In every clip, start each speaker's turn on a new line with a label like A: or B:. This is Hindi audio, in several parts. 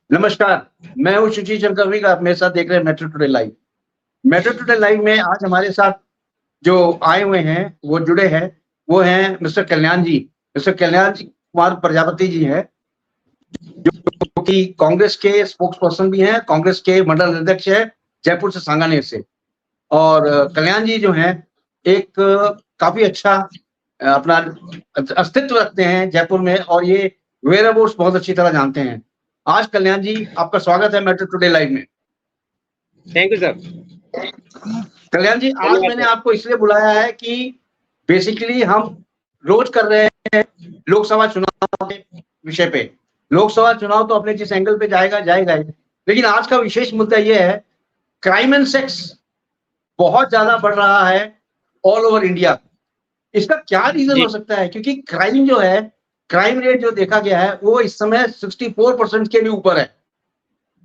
A: नमस्कार, मैं हूँ सुशील शंकर विग, आप मेरे साथ देख रहे हैं metro today live. Metro today live में आज हमारे साथ जो आए हुए हैं, वो जुड़े हैं, वो हैं मिस्टर कल्याण जी। मिस्टर कल्याण जी कुमार प्रजापति जी हैं, जो कि कांग्रेस के स्पोक्स पर्सन भी हैं, कांग्रेस के मंडल अध्यक्ष हैं, जयपुर से सांगानेर से। और कल्याण जी जो हैं, एक काफ़ी अच्छा अपना अस्तित्व रखते हैं जयपुर में और ये वेयरअबाउट्स बहुत अच्छी तरह जानते हैं। आज कल्याण जी, आपका स्वागत है मेट्रो टुडे लाइव में।
B: Thank you sir.
A: Kalyan ji, आज मैंने आपको इसलिए बुलाया है कि बेसिकली हम रोज कर रहे हैं लोकसभा चुनाव के विषय पे। लोकसभा चुनाव तो अपने जिस एंगल पे जाएगा ही, लेकिन आज का विशेष मुद्दा ये है, क्राइम एंड सेक्स बहुत ज्यादा बढ़ रहा है ऑल ओवर इंडिया। इसका क्या रीजन हो सकता है? क्योंकि क्राइम जो है, क्राइम रेट जो देखा गया है वो इस समय 64% के भी ऊपर है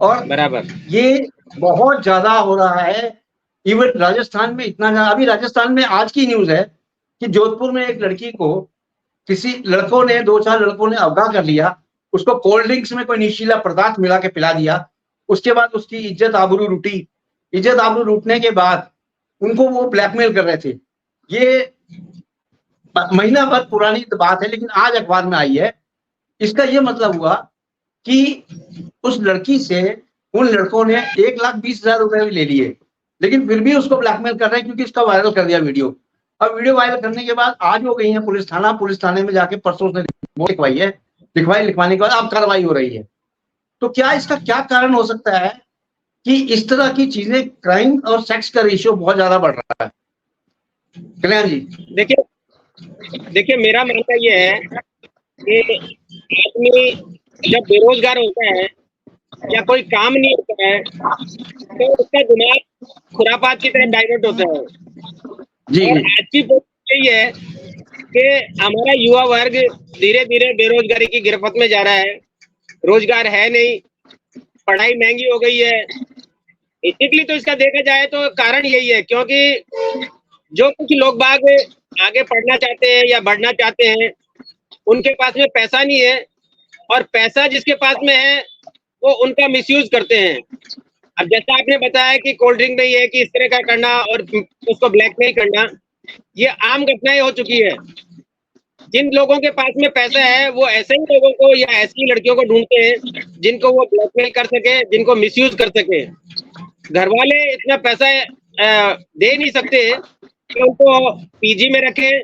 A: और
B: बराबर
A: ये बहुत ज्यादा हो रहा है। इवन राजस्थान में इतना ज्यादा, अभी राजस्थान में आज की न्यूज है कि जोधपुर में एक लड़की को किसी लड़कों ने, 2-4 लड़कों ने अगवा कर लिया, उसको कोल्ड ड्रिंक्स में कोई नशीला पदार्थ मिला के पिला दिया। उसके बाद उसकी इज्जत आबरू लूटी। इज्जत आबरू लूटने के बाद उनको वो ब्लैकमेल कर रहे थे। ये महीना भर पुरानी बात है, लेकिन आज अखबार में आई है। इसका ये मतलब हुआ कि उस लड़की से उन लड़कों ने 1,20,000 रुपए भी ले लिए, लेकिन फिर भी उसको ब्लैकमेल कर रहे हैं क्योंकि उसका वायरल कर दिया वीडियो। अब वीडियो वायरल करने के बाद आज वो गई है पुलिस थाने में जाके परसों उसने लिखवाई है। लिखवाने के बाद अब कार्रवाई हो रही है। तो क्या इसका क्या कारण हो सकता है कि इस तरह की चीजें, क्राइम और सेक्स का रेशियो बहुत ज्यादा बढ़ रहा है? कल्याण जी,
B: देखिए मेरा मानना ये है कि आदमी जब बेरोजगार होता है या कोई काम नहीं होता है तो उसका दिमाग खुरापात की तरफ डाइवर्ट होता है। और आज की परिस्थिति यही है कि हमारा युवा वर्ग धीरे धीरे बेरोजगारी की गिरफ्त में जा रहा है। रोजगार है नहीं, पढ़ाई महंगी हो गई है। बेसिकली तो इसका देखा जाए तो कारण यही है, क्योंकि जो कुछ लोग बाग आगे पढ़ना चाहते हैं या बढ़ना चाहते हैं, उनके पास में पैसा नहीं है, और पैसा जिसके पास में है वो उनका मिसयूज करते हैं। अब जैसा आपने बताया कि कोल्ड ड्रिंक नहीं है कि इस तरह का करना और उसको ब्लैकमेल करना, ये आम घटनाएं हो चुकी है। जिन लोगों के पास में पैसा है वो ऐसे ही लोगों को या ऐसी लड़कियों को ढूंढते हैं जिनको वो ब्लैकमेल कर सके, जिनको मिसयूज कर सके। घर वाले इतना पैसा दे नहीं सकते कि उनको पीजी में रखें,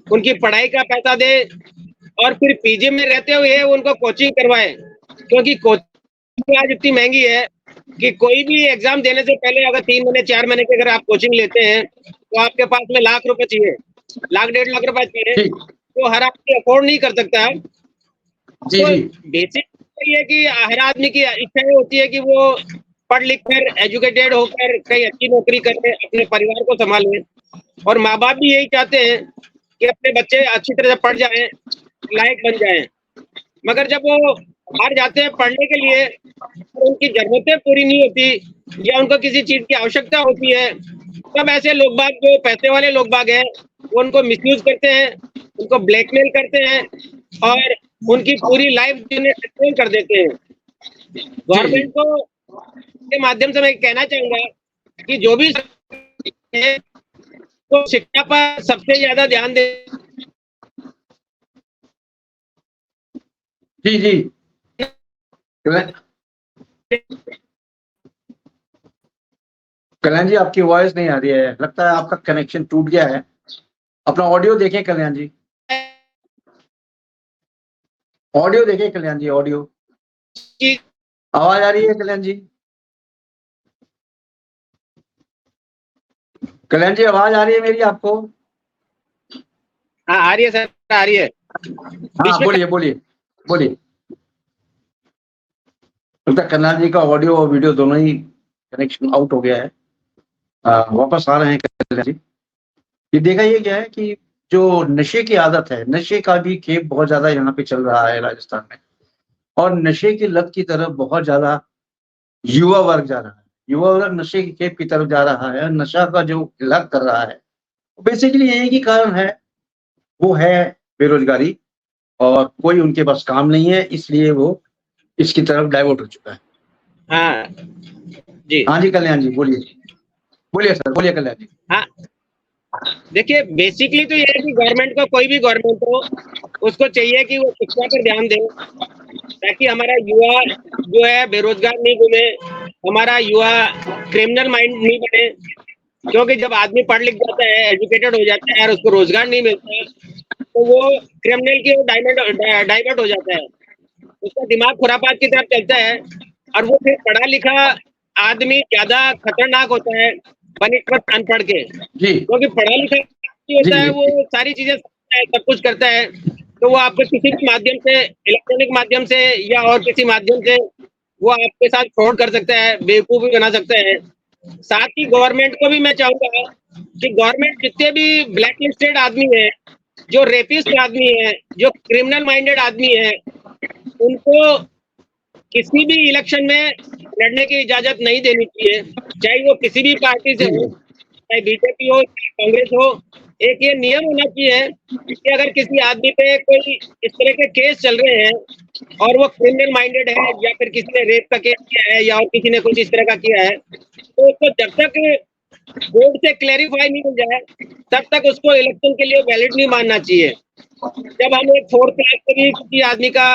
B: उनकी पढ़ाई का पैसा दे और फिर पीजी में रहते हुए उनको कोचिंग करवाए, क्योंकि कोचिंग आज इतनी महंगी है कि कोई भी एग्जाम देने से पहले अगर 3 महीने 4 महीने की अगर आप कोचिंग लेते हैं तो आपके पास में लाख रुपए चाहिए, लाख 1.5 लाख रुपए चाहिए, तो हर आदमी अफोर्ड नहीं कर सकता। तो बेसिक ये है कि हर आदमी की इच्छा होती है कि वो पढ़ लिख कर, एजुकेटेड होकर कहीं अच्छी नौकरी करे, अपने परिवार को संभाले। और माँ बाप भी यही चाहते हैं कि अपने बच्चे अच्छी तरह से पढ़ जाएं, लायक बन जाएं। मगर जब वो बाहर जाते हैं पढ़ने के लिए तो उनकी जरूरतें पूरी नहीं होती या उनको किसी चीज की आवश्यकता होती है, तब ऐसे लोग बाग, जो पैसे वाले लोग बाग हैं, वो उनको मिसयूज करते हैं, उनको ब्लैकमेल करते हैं और उनकी पूरी लाइफ डिस्ट्रॉय कर देते हैं। गवर्नमेंट को के माध्यम से मैं कहना चाहूंगा कि जो भी तो शिक्षा पर सबसे ज्यादा ध्यान दे।
A: जी कल्याण जी, आपकी वॉइस नहीं आ रही है, लगता है आपका कनेक्शन टूट गया है। अपना ऑडियो देखें कल्याण जी, ऑडियो देखें कल्याण जी, ऑडियो। आवाज आ रही है कल्याण जी? कल्याण जी, आवाज आ रही है मेरी आपको?
B: हाँ आ रही है सर, आ रही है।
A: हाँ बोलिए। लगता है कल्याण जी का ऑडियो और वीडियो दोनों ही कनेक्शन आउट हो गया है। वापस आ रहे हैं कल्याण जी। ये देखा ये गया है कि जो नशे की आदत है, नशे का भी खेप बहुत ज्यादा यहाँ पे चल रहा है राजस्थान में, और नशे की लत की तरफ बहुत ज्यादा युवा वर्ग जा रहा है। युवा वर्ग नशे की खेप की तरफ जा रहा है। नशा का जो लत कर रहा है, बेसिकली यही की कारण है, वो है बेरोजगारी, और कोई उनके पास काम नहीं है, इसलिए वो इसकी तरफ डाइवर्ट हो चुका है।
B: हाँ जी,
A: हाँ जी कल्याण जी बोलिए, बोलिए सर, बोलिए कल्याण जी।
B: हाँ देखिए, बेसिकली तो ये है कि गवर्नमेंट को, कोई भी गवर्नमेंट हो, उसको चाहिए कि वो शिक्षा पर ध्यान दे, ताकि हमारा युवा जो है बेरोजगार नहीं घूमे, हमारा युवा क्रिमिनल माइंड नहीं बने। क्योंकि जब आदमी पढ़ लिख जाता है, एजुकेटेड हो जाता है और उसको रोजगार नहीं मिलता, तो वो क्रिमिनल की ओर डाइवर्ट हो जाता है, उसका दिमाग खुरापात की तरफ चलता है, और वो फिर पढ़ा लिखा आदमी ज्यादा खतरनाक होता है बनिस्बत अनपढ़ के।
A: जी
B: क्योंकि पढ़ा लिखा होता है, वो सारी चीजें समझता है, सब कुछ करता है, तो वो आपको किसी भी माध्यम से, इलेक्ट्रॉनिक माध्यम से या और किसी माध्यम से, वो आपके साथ फ्रॉड कर सकता है, बेवकूफ भी बना सकता है। साथ ही गवर्नमेंट को भी मैं चाहूंगा कि गवर्नमेंट जितने भी ब्लैक लिस्टेड आदमी है, जो रेपिस्ट आदमी है, जो क्रिमिनल माइंडेड आदमी है, उनको किसी भी इलेक्शन में लड़ने की इजाजत नहीं देनी चाहिए, चाहे वो किसी भी पार्टी से हो, चाहे बीजेपी हो, चाहे कांग्रेस हो। एक ये नियम होना चाहिए कि अगर किसी आदमी पे कोई इस तरह के केस चल रहे हैं और वो क्रिमिनल माइंडेड है, या फिर किसी ने रेप का केस किया है, या और किसी ने कुछ इस तरह का किया है, तो उसको जब तक बोर्ड से क्लैरिफाई नहीं हो जाए, तब तक उसको इलेक्शन के लिए वैलिड नहीं मानना चाहिए। जब हम एक 4th क्लास से भी किसी आदमी का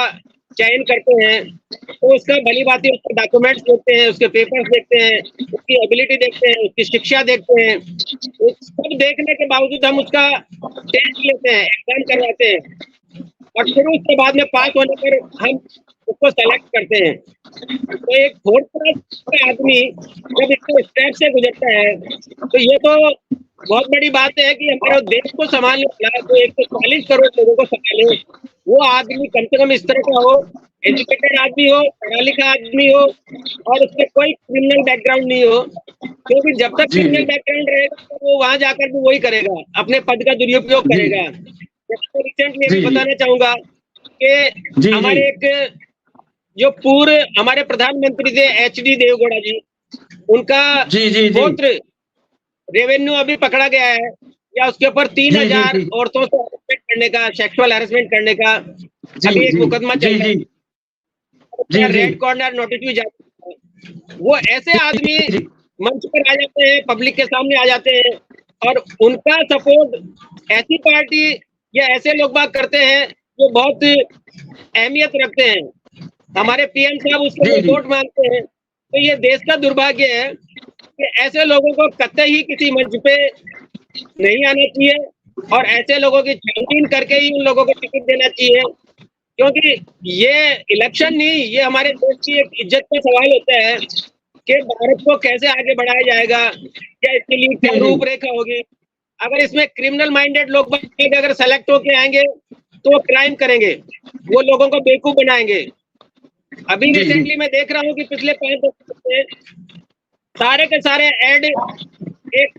B: चयन करते हैं, तो उसका भली भांति उसके डॉक्यूमेंट्स देखते हैं, उसके पेपर्स देखते हैं, उसकी एबिलिटी देखते हैं, उसकी शिक्षा देखते हैं। उस सब देखने के बावजूद हम उसका टेस्ट लेते हैं, एग्जाम करवाते हैं, और फिर उसके बाद में पास होने पर हम उसको सेलेक्ट करते हैं। तो एक 4th क्लास का आदमी जब इसके स्टेप से गुजरता है, तो ये तो बहुत बड़ी बात है कि हमारे देश को संभालने वाला, जो 140 करोड़ लोगों को संभाले, वो आदमी कम से कम इस तरह का हो, एजुकेटेड आदमी हो, पढ़ा लिखा आदमी हो, और उसके कोई क्रिमिनल बैकग्राउंड नहीं हो। क्योंकि जब तक क्रिमिनल बैकग्राउंड रहेगा, तो वो वहां जाकर भी वही करेगा, अपने पद का दुरुपयोग करेगा। मैं रिसेंटली अभी बताना चाहूंगा कि हमारे एक जो पूर्व हमारे प्रधानमंत्री थे HD देवगौड़ा जी, उनका गोत्र रेवेन्यू अभी पकड़ा गया है, या उसके ऊपर 3000 औरतों से हरासमेंट करने का, सेक्सुअल हरासमेंट करने का अभी एक मुकदमा चल रहा है, रेड कॉर्नर नोटिस भी जारी है। वो ऐसे आदमी मंच पर आ जाते हैं, पब्लिक के सामने आ जाते हैं, और उनका सपोर्ट ऐसी पार्टी या ऐसे लोग बात करते हैं जो बहुत अहमियत रखते हैं। हमारे PM साहब उसके वोट मांगते हैं। तो ये देश का दुर्भाग्य है कि ऐसे लोगों को कतई ही किसी मंच पे नहीं आना चाहिए, और ऐसे लोगों की छानबीन करके ही उन लोगों को टिकट देना चाहिए। क्योंकि ये इलेक्शन नहीं, ये हमारे देश की एक इज्जत का सवाल होता है कि भारत को कैसे आगे बढ़ाया जाएगा, क्या इसके लिए क्या रूपरेखा होगी। अगर इसमें क्रिमिनल माइंडेड लोग अगर सेलेक्ट होके आएंगे, तो वो क्राइम करेंगे, वो लोगों को बेवकूफ बनाएंगे। अभी रिसेंटली मैं देख रहा हूँ कि पिछले 5 वर्षों से सारे के सारे एड एक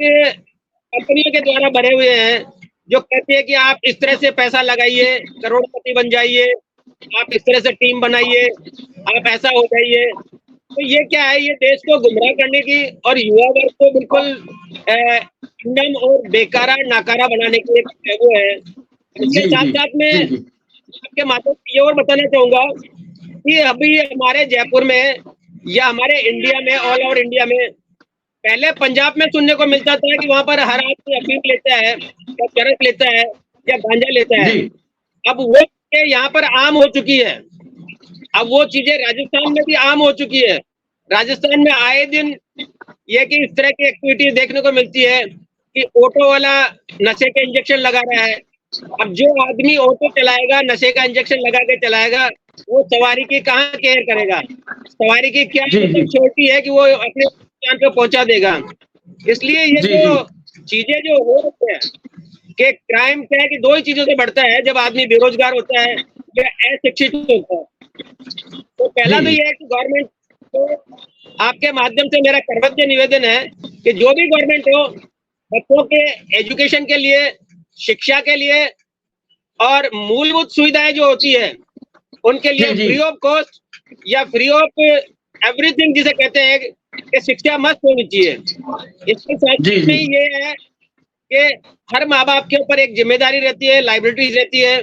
B: कंपनियों के द्वारा भरे हुए हैं, जो कहते हैं कि आप इस तरह से पैसा लगाइए, करोड़पति बन जाइए, आप इस तरह से टीम बनाइए, आप ऐसा हो जाइए। तो ये क्या है, ये देश को गुमराह करने की और युवा वर्ग को बिल्कुल नम और बेकारा नाकारा बनाने की एक वो है। इसके साथ साथ में आपके माध्यम से ये और बताना चाहूंगा कि अभी हमारे जयपुर में या हमारे इंडिया में, ऑल ओवर इंडिया में, पहले पंजाब में सुनने को मिलता था कि वहां पर हर आदमी अफीम लेता है, या चरस लेता है, या गांजा लेता है। अब वो यहाँ पर आम हो चुकी है। अब वो चीजें राजस्थान में भी आम हो चुकी है। राजस्थान में आए दिन ये कि इस तरह की एक्टिविटी देखने को मिलती है कि ऑटो वाला नशे के इंजेक्शन लगा रहा है। अब जो आदमी ऑटो चलाएगा, नशे का इंजेक्शन लगा के चलाएगा, वो सवारी की कहाँ केयर करेगा? सवारी की क्या छोटी है कि वो अपने स्थान पे पहुंचा देगा। इसलिए ये जो चीजें जो हो रही है कि क्राइम क्या है कि 2 ही चीजों से बढ़ता है, जब आदमी बेरोजगार होता है या अशिक्षित होता है। तो पहला तो ये है कि गवर्नमेंट को आपके माध्यम से मेरा करवत्य निवेदन है कि जो भी गवर्नमेंट हो, बच्चों के एजुकेशन के लिए, शिक्षा के लिए और मूलभूत सुविधाएं जो होती है उनके लिए फ्री ऑफ कॉस्ट या फ्री ऑफ एवरीथिंग जिसे कहते हैं कि शिक्षा मस्त होनी चाहिए। इसके साथ में ये है कि हर माँ बाप के ऊपर एक जिम्मेदारी रहती है, लाइबिलिटीज रहती है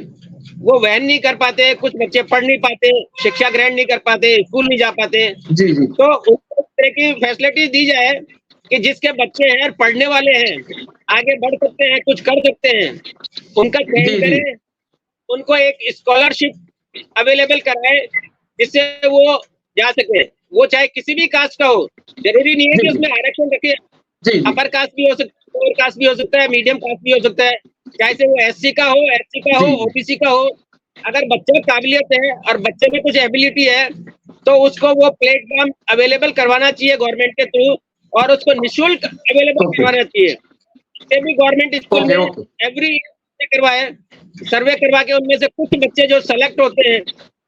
B: वो वहन नहीं कर पाते, कुछ बच्चे पढ़ नहीं पाते, शिक्षा ग्रहण नहीं कर पाते, स्कूल नहीं जा पाते,
A: जी जी
B: तो उनको इस तरह की फैसिलिटी दी जाए कि जिसके बच्चे हैं और पढ़ने वाले हैं, आगे बढ़ सकते हैं, कुछ कर सकते हैं, उनका चयन
A: जी जी
B: करें, उनको एक स्कॉलरशिप अवेलेबल कराए जिससे वो जा सके। वो चाहे किसी भी कास्ट का हो, जरूरी नहीं है
A: जी
B: कि
A: जी
B: उसमें आरक्षण रखे।
A: जी जी
B: अपर कास्ट भी हो सकता है, लोअर कास्ट भी हो सकता है, मीडियम कास्ट भी हो सकता है, चाहे से वो एससी का हो, एसटी का हो,
A: जी
B: ओबीसी का हो। अगर बच्चे में काबिलियत है और बच्चे में कुछ एबिलिटी है, तो उसको वो प्लेटफॉर्म अवेलेबल करवाना चाहिए गवर्नमेंट के थ्रू, और उसको निःशुल्क अवेलेबल
A: ओके
B: करवाना चाहिए। ये भी गवर्नमेंट स्कूल
A: ओके
B: में
A: ओके
B: एवरी करवाए, सर्वे करवा के उनमें से कुछ बच्चे जो सेलेक्ट होते हैं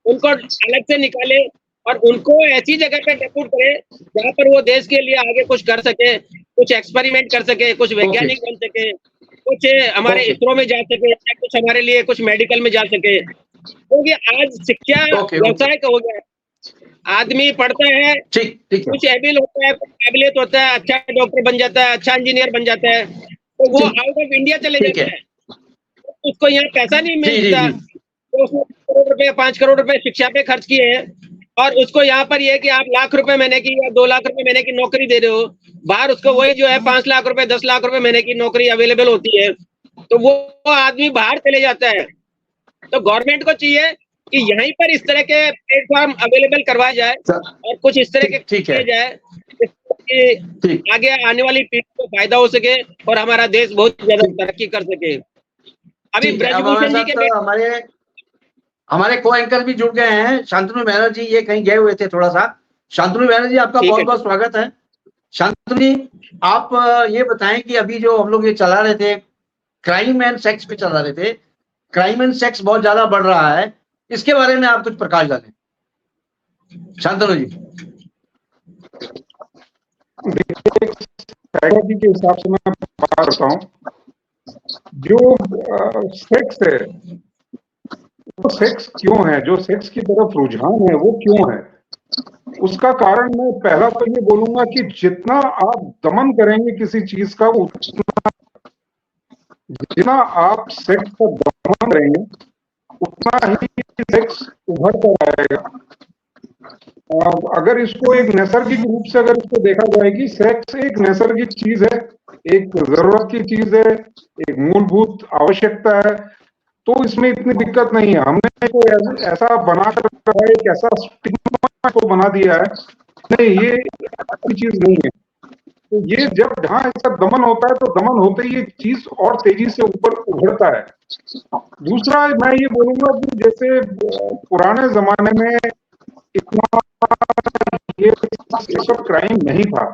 B: उनको अलग से निकाले और उनको ऐसी जगह पे डेप्यूट करे जहाँ पर वो देश के लिए आगे कुछ कर सके, कुछ एक्सपेरिमेंट कर सके, कुछ
A: ओके
B: वैज्ञानिक बन सके, कुछ हमारे
A: ओके
B: इसरो में जा सके, या कुछ हमारे लिए कुछ मेडिकल में जा सके। क्योंकि आज शिक्षा
A: ओके ओके
B: व्यवसाय का हो गया है। आदमी पढ़ता है,
A: ठीक है
B: कुछ एबिल होता है, कुछ काबिलियत होता है, अच्छा डॉक्टर बन जाता है, अच्छा इंजीनियर बन जाता है, तो वो
A: ठीक
B: आउट ऑफ इंडिया चले
A: ठीक
B: जाता
A: है
B: है, उसको यहाँ पैसा नहीं
A: जी जी
B: मिलता,
A: जी
B: तो उसने 2 करोड़ रुपए 5 करोड़ रुपए शिक्षा पे खर्च किए हैं, और उसको यहाँ पर ये है कि आप लाख रुपए महीने की या 2 लाख रुपए महीने की नौकरी दे रहे हो, बाहर उसको वही जो है 5 लाख रुपए 10 लाख रुपए महीने की नौकरी अवेलेबल होती है, तो वो आदमी बाहर चले जाता है। तो गवर्नमेंट को चाहिए कि यहीं पर इस तरह के प्लेटफॉर्म अवेलेबल करवाया जाए
A: सर
B: और कुछ इस तरह के
A: ठीक है
B: किए जाए कि
A: ठीक
B: आगे आने वाली पीढ़ी को फायदा हो सके और हमारा देश बहुत ज्यादा
A: ठीक
B: तरक्की कर सके। अभी
A: ठीक है अब हमारे
B: ब्रजभूषण जी के
A: साथ हमारे हमारे को एंकर भी जुड़ गए हैं शांतनु महरा जी ये कहीं गए हुए थे थोड़ा सा शांतनु महरा जी आपका
B: ठीक
A: बहुत
B: है।
A: बहुत स्वागत है शांतनु जी आप ये बताएं कि अभी जो हम लोग ये चला रहे थे क्राइम एंड सेक्स पे चला रहे थे क्राइम एंड सेक्स बहुत ज्यादा बढ़ रहा है इसके बारे में आप कुछ प्रकाश डालें शांतनु जी
C: साइकोलॉजी के हिसाब से मैं बात करता हूँ जो सेक्स है वो सेक्स क्यों है जो सेक्स की तरफ रुझान है वो क्यों है उसका कारण मैं पहला तो ये बोलूंगा कि जितना आप दमन करेंगे किसी चीज का उतना जितना आप सेक्स का दमन करेंगे उतना ही सेक्स उभर कर आएगा। अगर इसको एक नैसर्गिक रूप से अगर इसको देखा जाए कि सेक्स एक नैसर्गिक चीज है एक जरूरत की चीज है एक मूलभूत आवश्यकता है तो इसमें इतनी दिक्कत नहीं है। हमने इसको ऐसा बनाकर रखा है एक ऐसा स्टिग्मा को बना दिया है नहीं ये अच्छी चीज नहीं है। तो ये जब जहां इसका दमन होता है तो दमन होते ही ये चीज और तेजी से ऊपर उभरता है। दूसरा मैं ये बोलूंगा कि जैसे पुराने जमाने में इतना ये सब क्राइम नहीं था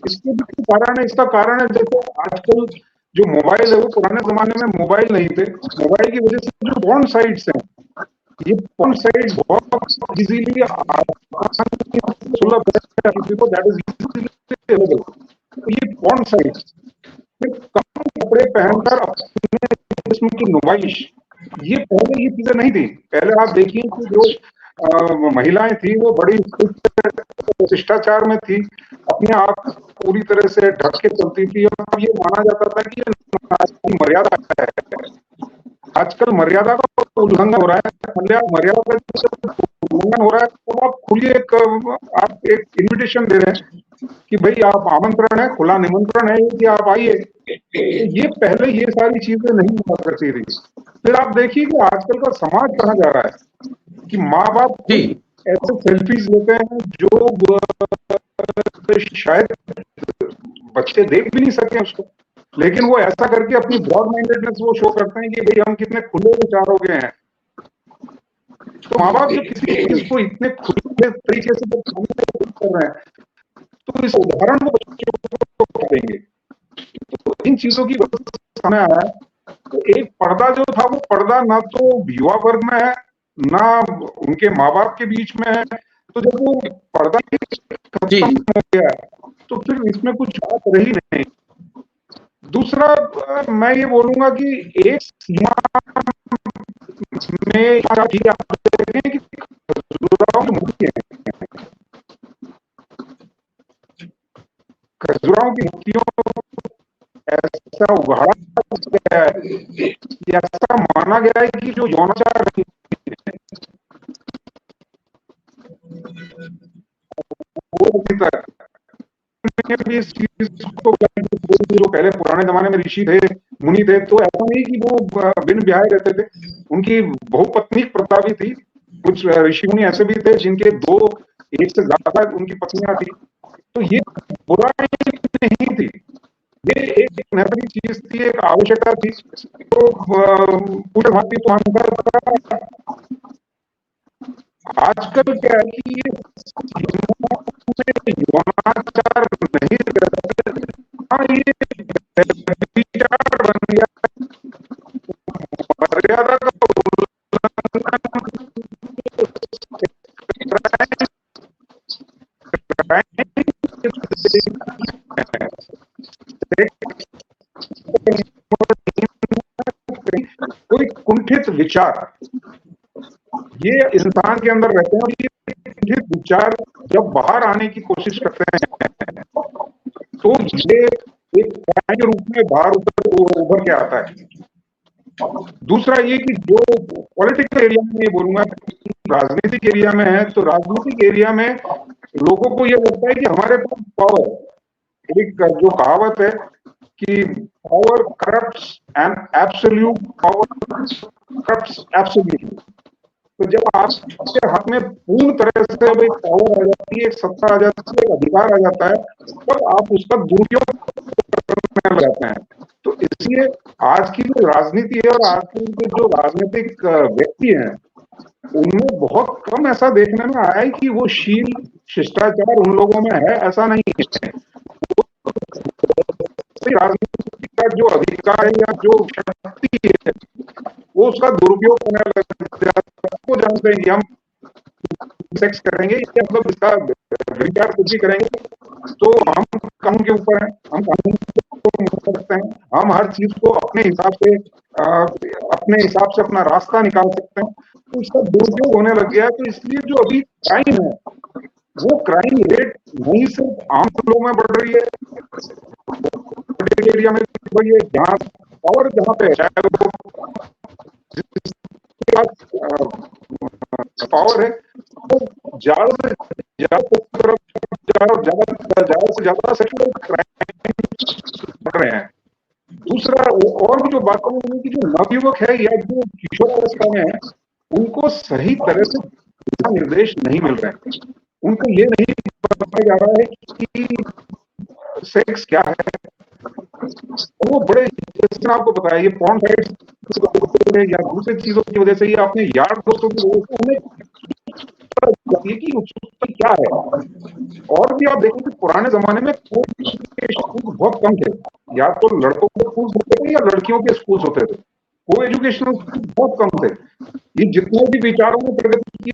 C: इसके भी कारण है इसका कारण है जैसे आजकल जो मोबाइल है वो पुराने जमाने में मोबाइल नहीं थे मोबाइल की वजह से जो पॉर्न साइट्स हैं ये पॉर्न साइट्स बहुत इजीली सुलभ है ये पॉर्न साइट्स कम कपड़े पहनकर अपने जिस्म की नुमाइश ये पहले ये चीजें नहीं थी। पहले आप देखिए कि जो महिलाएं थी वो बड़ी शिष्टाचार में थी अपने आप पूरी तरह से ढक के चलती थी और ये माना जाता था कि ये मर्यादा है। आजकल मर्यादा का उल्लंघन हो रहा है मर्यादा का उल्लंघन हो रहा है तो आप खुली आप एक इन्विटेशन दे रहे हैं कि भाई आप आमंत्रण है खुला निमंत्रण है कि आप आइए। ये पहले ये सारी चीजें नहीं हुआ करती थी। फिर आप देखिए कि आजकल का समाज कहाँ जा रहा है कि माँ बाप ऐसे सेल्फीज लेते हैं जो शायद बच्चे देख भी नहीं सके उसको लेकिन वो ऐसा करके अपनी ब्रॉड माइंडेडनेस वो शो करते हैं कि भाई हम कितने खुले विचारों के हैं। तो माँ बाप जो किसी चीज को इतने खुले तरीके से कर रहे हैं तो इस उदाहरण वो बच्चों को देंगे। तो इन चीजों की समय आया है तो एक पर्दा जो था वो पर्दा ना तो युवा वर्ग में है ना उनके माँ बाप के बीच में है। तो जब वो पर्दा खत्म हो गया तो फिर इसमें कुछ बात रही नहीं। दूसरा मैं ये बोलूंगा कि एक सीमा में आप देखें कि खजुराहों की मूर्तियों ऐसा उघाड़ा गया है ऐसा माना माना गया है कि जो यौनाचार वो अभी तक भी इस चीज को, जो पहले पुराने जमाने में ऋषि थे, मुनि थे, तो ऐसा नहीं कि वो बिन ब्याहे रहते थे, उनकी बहुपत्नीक प्रथा भी थी। कुछ ऋषि मुनि ऐसे भी थे जिनके दो, एक से ज्यादा उनकी पत्नियां थी, तो ये बुराई नहीं थी, ये एक नेसेसरी चीज थी, एक आवश्यकता थी। तो पूरे भारतीय तो अंतर आजकल क्या है कि ये यौनाचार नहीं करते, हाँ ये विचार बन गया, मर्यादा का कोई कुंठित विचार ये इंसान के अंदर रहते हैं, और ये कुंठित विचार जब बाहर आने की कोशिश करते हैं तो ये एक क्राइम के रूप में बाहर उभर के आता है। दूसरा ये कि जो पॉलिटिकल एरिया में, बोलूंगा राजनीतिक एरिया में है, तो राजनीतिक एरिया में लोगों को ये लगता है कि हमारे पास पावर, एक जो कहावत है कि power corrupts and absolute power corrupts absolutely. तो जब आपके हाथ में पूर्ण तरह से अब एक पावर आ जाती है, एक सत्ता आ जाती है, एक अधिकार आ जाता है, तब आप उसका दुरुपयोग करने लग जाते हैं। तो इसलिए आज की जो राजनीति है और आज के जो राजनीतिक व्यक्ति हैं, उनमें बहुत कम ऐसा देखने में आया है कि वो शील शिष्टाचार उन लोगों में है, ऐसा नहीं है। राजनीति का जो अधिकार है या जो शक्ति है, वो उसका दुरुपयोग करने लग जाता है। वो जानते हैं कि हम सेक्स करेंगे या मतलब इसका विचार कुछ भी करेंगे तो हम कानून के ऊपर हैं, हम कानून को सकते हैं, हम हर चीज को अपने हिसाब से अपना रास्ता निकाल सकते हैं। तो इसका दुरुपयोग होने लग गया है। तो इसलिए जो अभी क्राइम है, वो क्राइम रेट नहीं सिर्फ आम लोगों में बढ़ रही है, एरिया में बढ़ रही है, जहाँ और जहाँ पे चाहे वो पावर है, वो ज्यादा से ज्यादा सेक्सुअल क्राइम बढ़ रहे हैं। दूसरा और भी जो बात करूँ कि जो नवयुवक है या जो किशोरावस्था में है, उनको सही तरह से दिशा निर्देश नहीं मिल रहे हैं। उनको ये नहीं बताया जा रहा है कि सेक्स क्या है। वो बड़े, जैसे आपको बताया, ये पॉर्न साइट्स या दूसरी चीजों की वजह से ये अपने यार दोस्तों की कि उत्सुकता क्या है। और भी आप देखें कि पुराने जमाने में स्कूल बहुत कम थे, या तो लड़कों के स्कूल होते थे या लड़कियों के स्कूल होते थे, को एजुकेशनल स्कूल बहुत कम थे। ये जितने भी विचारों में प्रगति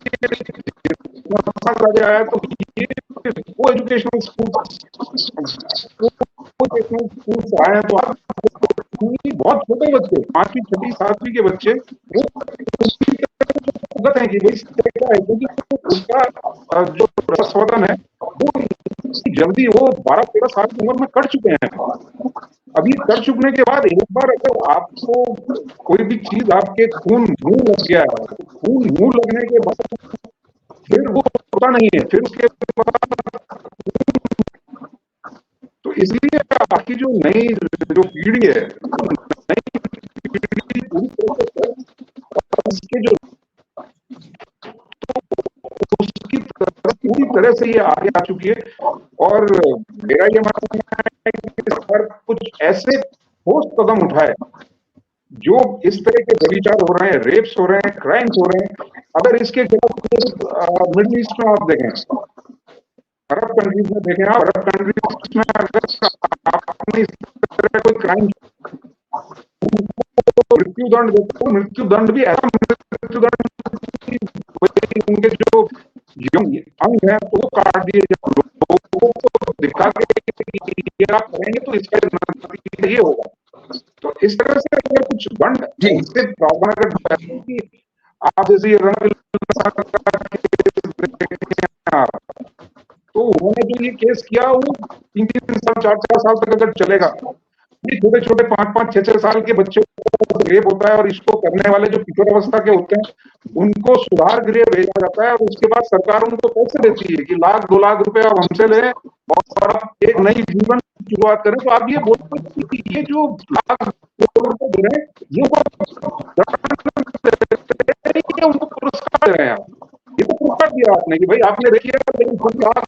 C: आया, तो ये को एजुकेशनल स्कूल आए, तो बहुत छोटे बच्चे, 5वीं 6वीं 7वीं के बच्चे वो है कि भाई क्या है, क्योंकि उनका जो प्रसवदन है वो जल्दी, वो 12-13 साल की उम्र में कर चुके हैं। अभी कर चुकने के बाद एक बार अगर आपको कोई भी चीज आपके खून मुंह लग गया है, खून मुंह लगने के बाद फिर वो होता नहीं है, फिर उसके बाद तो इसलिए आपकी जो नई जो पीढ़ी है, नई पीढ़ी उसके जो उसकी पूरी तरह से ये आगे आ चुकी है। और मेरा ये मानना है कि सरकार कुछ ऐसे ठोस कदम उठाए, जो इस तरह के व्यभिचार हो रहे हैं, रेप्स हो रहे हैं, क्राइम्स हो रहे हैं, अगर इसके खिलाफ मिडिल ईस्ट में आप देखें, अरब कंट्रीज में देखें, आप अरब कंट्रीज में अगर आपने इस तरह कोई क्राइम मृत्युदंड देखो, मृत्युदंड भी ऐसा मृत्युदंड उनके जो अंग है तो वो काट दिए जाए, लोगों को दिखा के आप करेंगे तो इसका ये होगा। तो इस तरह से अगर कुछ दंड इससे प्रावधान अगर कि आप जैसे तो उन्होंने जो ये केस किया वो 3-3 साल 4-4 साल तक अगर चलेगा, ये छोटे छोटे 5-5 6-6 साल के बच्चों को रेप होता है और इसको करने वाले जो किशोरावस्था के होते हैं उनको सुधार गृह भेजा जाता है और उसके बाद सरकार उनको पैसे देती है कि लाख 2 लाख रुपए आप हमसे ले और आप एक नई जीवन शुरुआत करें। तो आप ये बोलते कि ये जो लाख 2 रुपए दे रहे हैं ये उनको पुरस्कार दे रहे हैं आप, ये तो पुरस्कार दिया आपने कि भाई आपने देखिए लेकिन लाख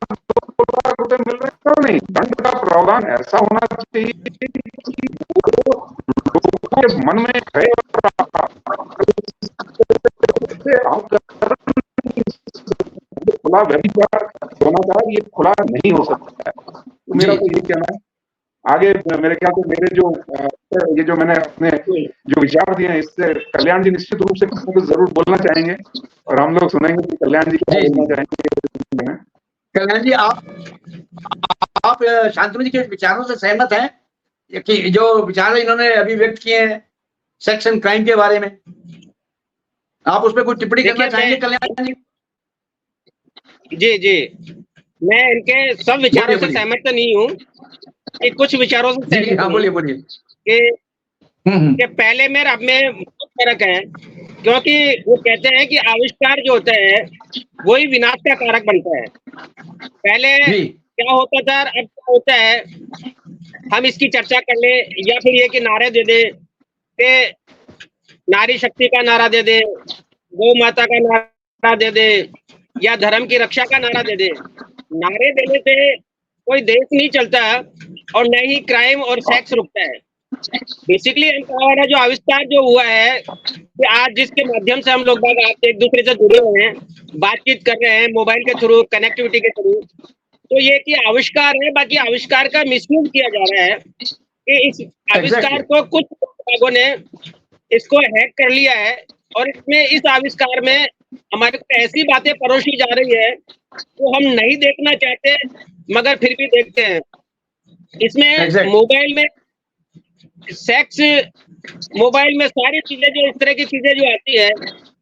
C: 2 लाख रुपए मिल रहे हैं। क्यों नहीं? दंड का प्रावधान ऐसा होना चाहिए कि वो लोगों के मन में है खुला व्यभिचार होना चाहिए, ये खुला नहीं हो सकता है। तो मेरा तो ये कहना है। आगे मेरे ख्याल से मेरे जो ये जो मैंने अपने जो विचार दिए हैं इससे कल्याण जी निश्चित रूप से कुछ जरूर बोलना चाहेंगे और हम लोग सुनेंगे कि कल्याण जी क्या बोलना चाहेंगे।
A: कल्याण जी, आप शांतनु जी के विचारों से सहमत हैं कि जो विचार इन्होंने अभी व्यक्त किए हैं सेक्स एंड क्राइम के बारे में, आप उस पर कुछ टिप्पणी करना चाहेंगे कल्याण जी?
B: जी, मैं इनके सब विचारों से सहमत तो नहीं हूँ कि कुछ विचारों से सहमत हूँ।
A: बोलिए।
B: कि पहले में अब में बहुत फर्क है, क्योंकि वो कहते हैं कि आविष्कार जो होता है वही विनाश का कारक बनता है। पहले क्या होता था, अब क्या होता है, हम इसकी चर्चा कर ले या फिर ये कि नारे दे दे कि नारी शक्ति का नारा दे दे, गौ माता का नारा दे दे या धर्म की रक्षा का नारा दे दे। नारे देने से कोई देश नहीं चलता और न ही क्राइम और सेक्स रुकता है। बेसिकली हमारा जो आविष्कार जो हुआ है कि आज जिसके माध्यम से हम लोग आप एक दूसरे से जुड़े हुए हैं, बातचीत कर रहे हैं मोबाइल के थ्रू, कनेक्टिविटी के थ्रू, तो ये कि आविष्कार है। बाकी आविष्कार का मिसयूज किया जा रहा है कि इस आविष्कार को कुछ लोगों ने इसको हैक कर लिया है और इसमें इस आविष्कार में हमारे को ऐसी बातें परोसी जा रही है तो हम नहीं देखना चाहते मगर फिर भी देखते हैं। इसमें मोबाइल में सेक्स, मोबाइल में सारी चीजें जो इस तरह की चीजें जो आती है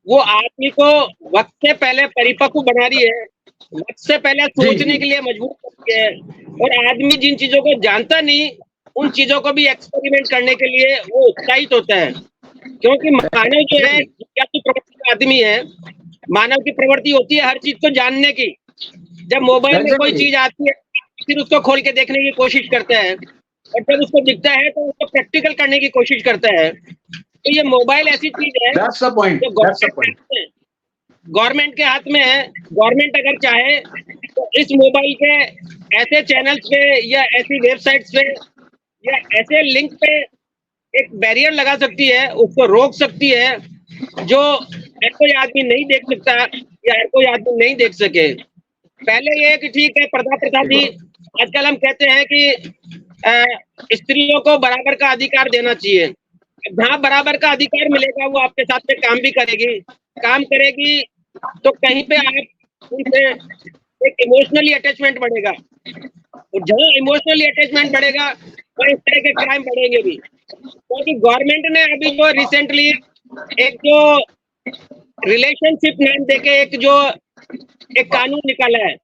B: वो आदमी को वक्त से पहले परिपक्व बना रही है, वक्त से पहले सोचने के लिए मजबूर करती है और आदमी जिन चीजों को जानता नहीं उन चीजों को भी एक्सपेरिमेंट करने के लिए वो उत्साहित होता है। क्योंकि मानव जो है जिज्ञासु प्रवृत्ति का आदमी है, मानव की प्रवृत्ति होती है हर चीज को जानने की। जब मोबाइल में कोई चीज आती है फिर उसको खोल के देखने की कोशिश करता है और जब उसको दिखता है तो उसको प्रैक्टिकल करने की कोशिश करता है। तो ये मोबाइल ऐसी चीज है जो गवर्नमेंट के हाथ में है। गवर्नमेंट अगर चाहे तो इस मोबाइल के ऐसे चैनल्स पे या ऐसी वेबसाइट्स पे या ऐसे लिंक पे एक बैरियर लगा सकती है, उसको रोक सकती है जो हर कोई आदमी नहीं देख सकता या हर कोई आदमी नहीं देख सके। पहले ये कि ठीक है पर्दा प्रथा थी, आजकल हम कहते हैं कि स्त्रियों को बराबर का अधिकार देना चाहिए। जहाँ बराबर का अधिकार मिलेगा वो आपके साथ में काम भी करेगी, काम करेगी तो कहीं पे आप उनसे एक इमोशनली अटैचमेंट बढ़ेगा और जहाँ इमोशनली अटैचमेंट बढ़ेगा वहाँ इस तरह के क्राइम बढ़ेंगे भी। क्योंकि गवर्नमेंट ने अभी जो रिसेंटली एक जो रिलेशनशिप नाम देके एक कानून निकाला है,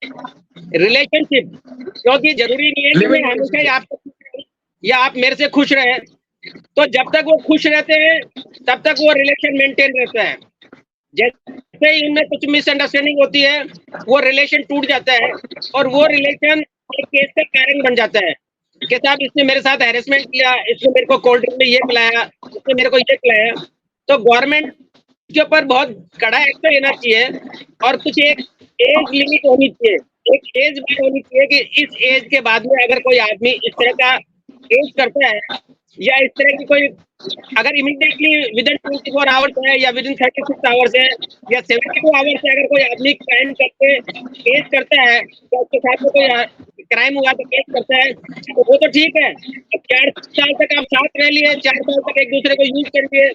B: रिलेशनशिप, क्योंकि जरूरी नहीं है कि मैं हमेशा आप मेरे से खुश रहे, तो जब तक वो खुश रहते हैं तब तक वो रिलेशन मेंटेन रहता है। जैसे ही इनमें कुछ मिसअंडरस्टैंडिंग होती है वो रिलेशन टूट जाता है और वो रिलेशन एक केस का कारण बन जाता है कि साहब इसने मेरे साथ हैरेसमेंट किया, इसने मेरे को कोल्ड ड्रिंक में ये पिलाया, इसने मेरे को ये पिलाया। तो गवर्नमेंट के ऊपर बहुत कड़ा एक्शन लेना चाहिए और कुछ एक एज लिमिट होनी चाहिए, एक एज बार होनी चाहिए कि इस एज के बाद में अगर कोई आदमी इस तरह का एज करता है या इस तरह की कोई अगर इमीडिएटली विद इन 24 आवर्स है या विद इन 36 आवर्स है या 72 आवर्स से अगर कोई आदमी क्राइम करके केस करता है तो उसके साथ में कोई क्राइम हुआ तो केस करता है तो वो तो ठीक है। 4 साल तक आप साथ रह लिए, 4 साल तक एक दूसरे को यूज कर लिए,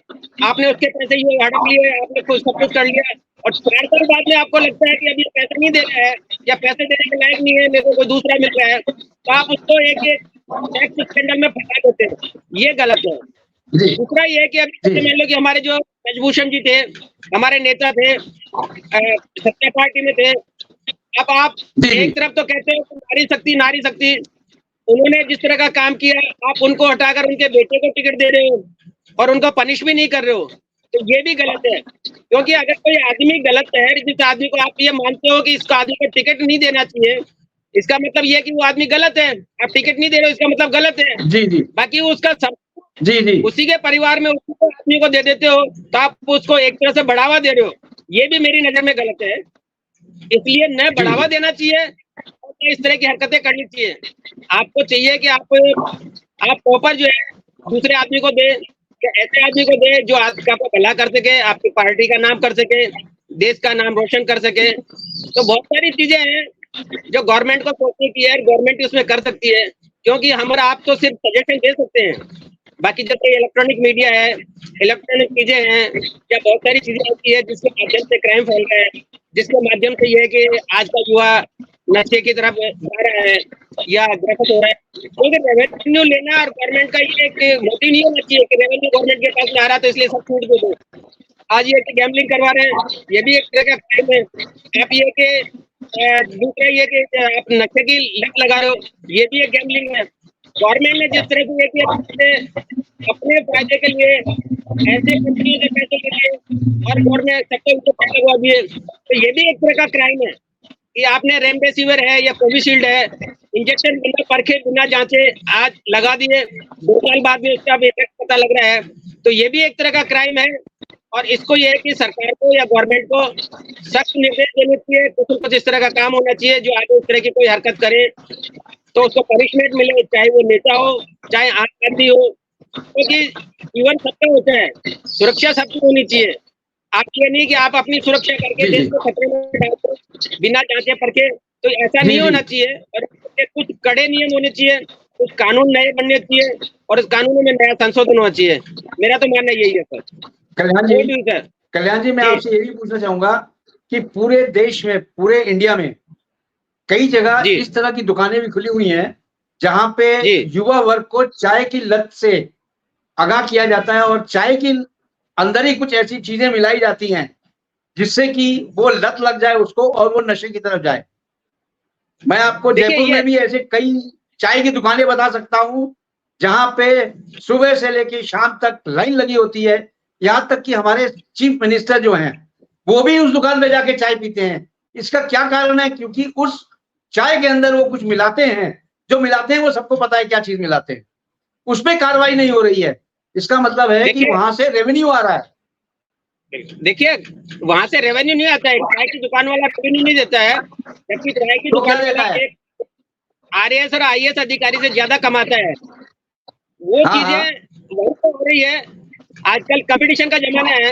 B: आपने उसके पैसे ये हड़प लिए, आपने कुछ सब कुछ कर लिया और 4 साल बाद में आपको लगता है कि अभी पैसे नहीं दे रहा है या पैसे देने के लायक नहीं है, मेरे को कोई दूसरा मिल रहा है, तो आप उसको एक टैक्स स्कैंडल में फंसा देते हैं, ये गलत है। दूसरा ये है कि अभी मान लो कि हमारे जो ब्रजभूषण जी थे, हमारे नेता थे, सत्ता पार्टी में थे, अब आप एक तरफ तो कहते हो नारी शक्ति, उन्होंने जिस तरह का काम किया आप उनको हटाकर उनके बेटे को टिकट दे रहे हो, और उनको पनिश भी नहीं कर रहे हो, तो ये भी गलत है। क्योंकि अगर कोई आदमी गलत है, जिस आदमी को आप ये मानते हो कि इसका आदमी को टिकट नहीं देना चाहिए, इसका मतलब ये है कि वो आदमी गलत है। आप टिकट नहीं दे रहे हो, इसका मतलब गलत है।
A: जी जी
B: बाकी उसका सब
A: जी जी
B: उसी के परिवार में उसी को आदमी को दे देते हो, तो आप उसको एक तरह से बढ़ावा दे रहे हो। ये भी मेरी नजर में गलत है। इसलिए न बढ़ावा देना चाहिए और न इस तरह की हरकतें करनी चाहिए। आपको चाहिए कि आप प्रॉपर जो है दूसरे आदमी को दे, कि ऐसे आदमी को दे जो आपका भला कर सके, आपकी पार्टी का नाम कर सके, देश का नाम रोशन कर सके। तो बहुत सारी चीजें हैं जो गवर्नमेंट को सोचने की है, गवर्नमेंट उसमें कर सकती है। क्योंकि हमारा आप तो सिर्फ सजेशन दे सकते हैं, बाकी जैसे इलेक्ट्रॉनिक मीडिया है, इलेक्ट्रॉनिक चीजें हैं, या बहुत सारी चीजें होती है जिसके माध्यम से क्राइम फैल रहा है, जिसके माध्यम से ये है कि आज का युवा नशे की तरफ जा रहा है या ग्रसित हो रहा है। क्योंकि रेवेन्यू लेना और गवर्नमेंट का ये एक मोटिव नहीं होना चाहिए कि रेवेन्यू गवर्नमेंट के पास में आ रहा है तो इसलिए सब छूट दे दो। आज ये कि गैम्बलिंग करवा रहे हैं, ये भी एक तरह का क्राइम है। आप ये कि दूसरा ये कि आप नशे की लत लगा रहे हो, ये भी एक गैम्बलिंग है। गवर्नमेंट ने जिस तरह से ये किया अपने फायदे के लिए, ऐसे कंपनियों के पैसे के लिए, और गवर्नमेंट सबको उनको पैसे लगा दिए, तो ये भी एक तरह का क्राइम है कि आपने रेमडेसिविर है या कोविशील्ड है, इंजेक्शन बिना परखे बिना जांचे आज लगा दिए, 2 साल बाद भी उसका इफेक्ट पता लग रहा है, तो ये भी एक तरह का क्राइम है। और इसको ये है कि सरकार को या गवर्नमेंट को सख्त निर्देश देने चाहिए, कुछ इस तरह का काम होना चाहिए जो आगे इस तरह की कोई हरकत करे तो उसको पनिशमेंट मिले, चाहे वो नेता हो चाहे आम आदमी हो। क्योंकि जीवन सबका होता है, सुरक्षा सबकी होनी चाहिए। आप ये नहीं कि आप अपनी सुरक्षा करके देश को खतरे में डालते बिना जांचे परखे, तो ऐसा नहीं होना चाहिए। और कुछ कड़े नियम होने चाहिए, कुछ कानून नए बनने चाहिए और इस कानूनों में नया संशोधन होना चाहिए। मेरा तो मानना यही है सर।
A: कल्याण जी मैं आपसे ये भी पूछना चाहूंगा कि पूरे देश में, पूरे इंडिया में कई जगह इस तरह की दुकानें भी खुली हुई हैं जहां पे युवा वर्ग को चाय की लत से आगाह किया जाता है और चाय के अंदर ही कुछ ऐसी चीजें मिलाई जाती हैं जिससे कि वो लत लग जाए उसको और वो नशे की तरफ जाए। मैं आपको जयपुर में भी ऐसे कई चाय की दुकानें बता सकता हूं जहां पे सुबह से लेकर शाम तक लाइन लगी होती है। यहाँ तक कि हमारे चीफ मिनिस्टर जो हैं वो भी उस दुकान में जाके चाय पीते हैं। इसका क्या कारण है? क्योंकि उस चाय के अंदर वो कुछ मिलाते हैं, जो मिलाते हैं वो सबको पता है क्या चीज मिलाते हैं, उस पर कार्रवाई नहीं हो रही है। इसका मतलब है कि वहां से रेवेन्यू आ रहा है।
B: देखिए वहां से रेवेन्यू नहीं आता है, चाय की दुकान वाला रेवेन्यू नहीं देता है, जबकि चाय की दुकान वाला आरएएस और आईएएस अधिकारी से ज्यादा कमाता है। वो चीजें वही तो हो रही है। आजकल कंपटीशन का जमाना है,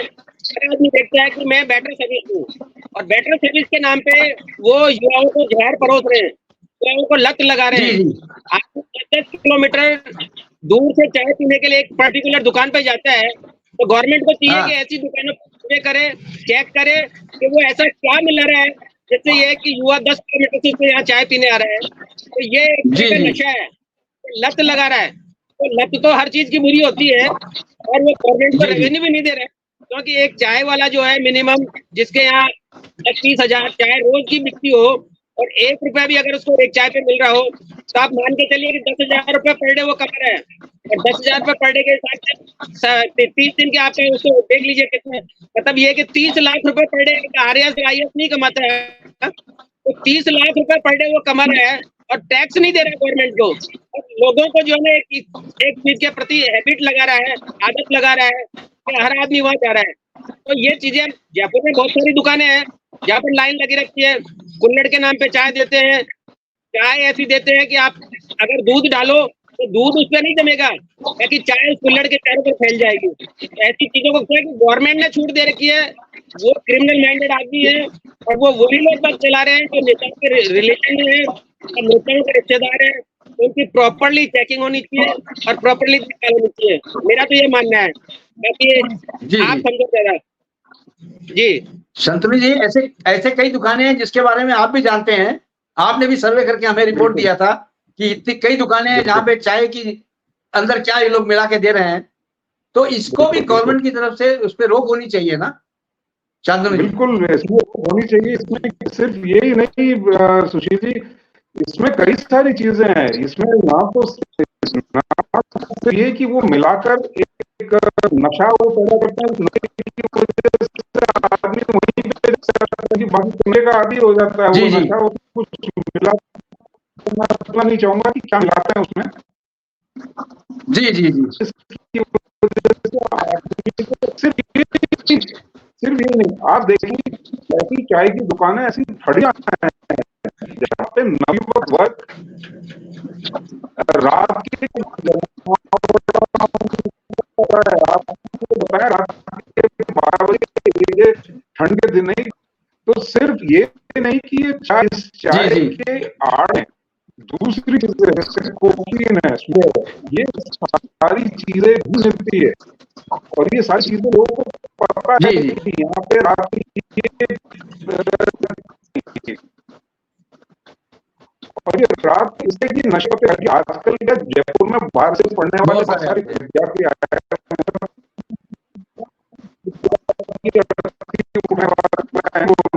B: हर आदमी देखता है कि मैं बेटर सर्विस दूं, और बेटर सर्विस के नाम पे वो युवाओं को जहर परोस रहे हैं, युवाओं को लत लगा रहे हैं। आप 10 किलोमीटर दूर से चाय पीने के लिए एक पर्टिकुलर दुकान पे जाता है, तो गवर्नमेंट को चाहिए कि ऐसी दुकानों पर करे, चेक करे कि वो ऐसा क्या मिल रहा है जिससे ये कि युवा 10 किलोमीटर से यहाँ चाय पीने आ रहा है। तो ये नशा है, लत लगा रहा है। तो लत तो हर चीज की बुरी होती है, और वो गवर्नमेंट को रेवेन्यू भी नहीं दे रहा है। क्योंकि एक चाय वाला जो है मिनिमम जिसके यहाँ 30 हजार चाय रोज की बिकती हो, और 1 रुपया भी अगर उसको एक चाय पे मिल रहा हो, तो आप मान के चलिए कि 10,000 रुपये पर डे वो कमा रहा है। और 10,000 रुपये पर डे के हिसाब से 30 दिन के आप उसको देख लीजिए कितने, मतलब ये कि 30 लाख रुपए पर डे आरएएस आईएएस नहीं कमाता है, तो 30 लाख रुपए पर डे वो कमा रहा है और टैक्स नहीं दे रहा है गवर्नमेंट को। और लोगों को जो है एक चीज के प्रति हैबिट लगा रहा है, आदत लगा रहा है कि हर आदमी वहां जा रहा है। तो ये चीजें जयपुर में बहुत सारी दुकानें हैं जहाँ पर लाइन लगी रखती है, कुल्हड़ के नाम पे चाय देते हैं। चाय ऐसी देते हैं कि आप अगर दूध डालो तो दूध उस पर नहीं जमेगा, ताकि चाय उस कुल्हड़ के चारों पर फैल जाएगी। ऐसी चीजों को क्या कि गवर्नमेंट ने छूट दे रखी है, वो क्रिमिनल माइंडेड आदमी है और वो वही लोग बस चला रहे हैं जो नेताओं के रिलेशन में है, नेताओं के रिश्तेदार है। उनकी प्रॉपरली चेकिंग होनी चाहिए और प्रॉपरली होनी चाहिए। मेरा तो ये मानना है, बाकी आप समझो जरा। जी
A: शंतनु जी, ऐसे कई दुकानें हैं जिसके बारे में आप भी जानते हैं, आपने भी सर्वे करके हमें रिपोर्ट दिया था कि इतनी कई दुकानें हैं जहाँ पे चाय की अंदर क्या ये लोग मिला के दे रहे हैं। तो इसको भी गवर्नमेंट की तरफ से उस पर रोक होनी चाहिए ना शांतनु जी?
C: बिल्कुल होनी चाहिए। इसमें सिर्फ यही नहीं सुशील जी, इसमें कई सारी चीजें हैं। इसमें ना तो ये कि वो मिलाकर एक एक नशा वो पैदा करते हैं, उस नशे की वजह से आदमी वहीं पे जाता है, बाकी करने का आदी हो जाता है।
A: जी,
C: वो
A: जी।
C: नशा वो कुछ मिला, मैं इतना नहीं चाहूंगा कि क्या मिलाते हैं उसमें,
A: जी, जी, जी।
C: इसकी वजह से आदमी को सिर्फ ये नहीं, आप देखिए ऐसी चाय की दुकानें ऐसी फड़ियां हैं जहाँ पे नवयुवक वर्ग रात के आपको बताया रात के 12 बजे, ये ठंड के दिन नहीं, तो सिर्फ ये नहीं कि ये चाय, इस चाय
A: जी, जी।
C: के आड़ में दूसरी चीजें जैसे कोकीन है, स्मोक, ये सारी चीजें भी मिलती है, और ये सारी चीजें लोगों को पता है
A: जी, जी।
C: कि यहाँ पे रात ये और ये रात इससे कि नशे पे है कि आजकल क्या जयपुर में बाहर से पढ़ने वाले
A: बहुत
C: बहुत
A: सारे
C: सारे
A: आते हैं।
C: विद्यार्थी आए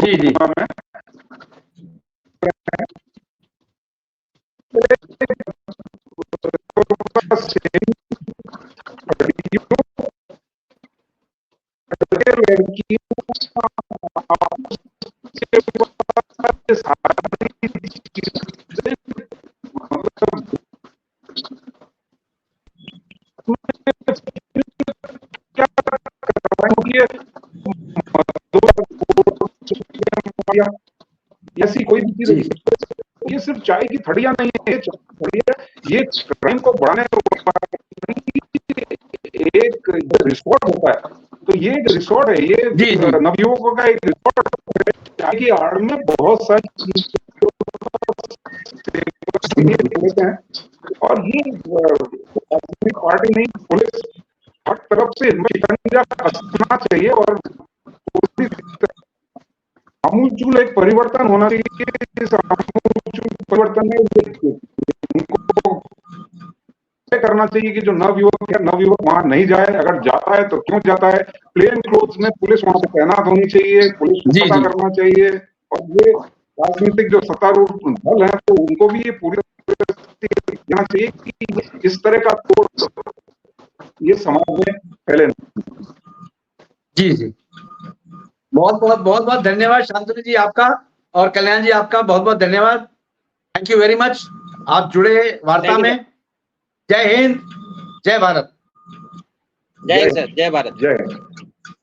A: जी, जी।
C: हैं, ऐसी कोई भी चीज,
A: जी।
C: ये सिर्फ चाय की थड़ियां नहीं है, ये थड़ियां ये क्राइम को बढ़ाने एक रिसोर्ट होता है, तो ये एक रिसोर्ट है, ये
A: जी, जी।
C: नवयुवकों का एक रिसोर्ट है। चाय की आड़ में बहुत सारी चीजें हैं, और ये अपनी पार्टी नहीं, पुलिस हर तरफ से इनमें शिकंजा कसना चाहिए, और पूरी आमूलचूल एक परिवर्तन होना चाहिए। इस आमूलचूल परिवर्तन में उनको तय करना चाहिए कि जो नवयुवक है, नवयुवक वहां नहीं जाए, अगर जाता है तो क्यों जाता है, प्लेन क्लोथ्स में पुलिस वहां पे तैनात होनी चाहिए, पुलिस को
A: जी,
C: पता
A: जी।
C: करना चाहिए, और ये राजनीतिक जो सत्तारूढ़ दल है तो उनको भी ये पूरी देना चाहिए कि इस तरह का तोड़ ये समाज में फैले नहीं।
A: जी, जी। बहुत बहुत धन्यवाद शांतनु जी आपका, और कल्याण जी आपका बहुत बहुत धन्यवाद। थैंक यू वेरी मच, आप जुड़े वार्ता
B: Thank you,
A: में। जय हिंद, जय भारत।
B: जय हिंद सर, जय भारत।
C: जय हिंद।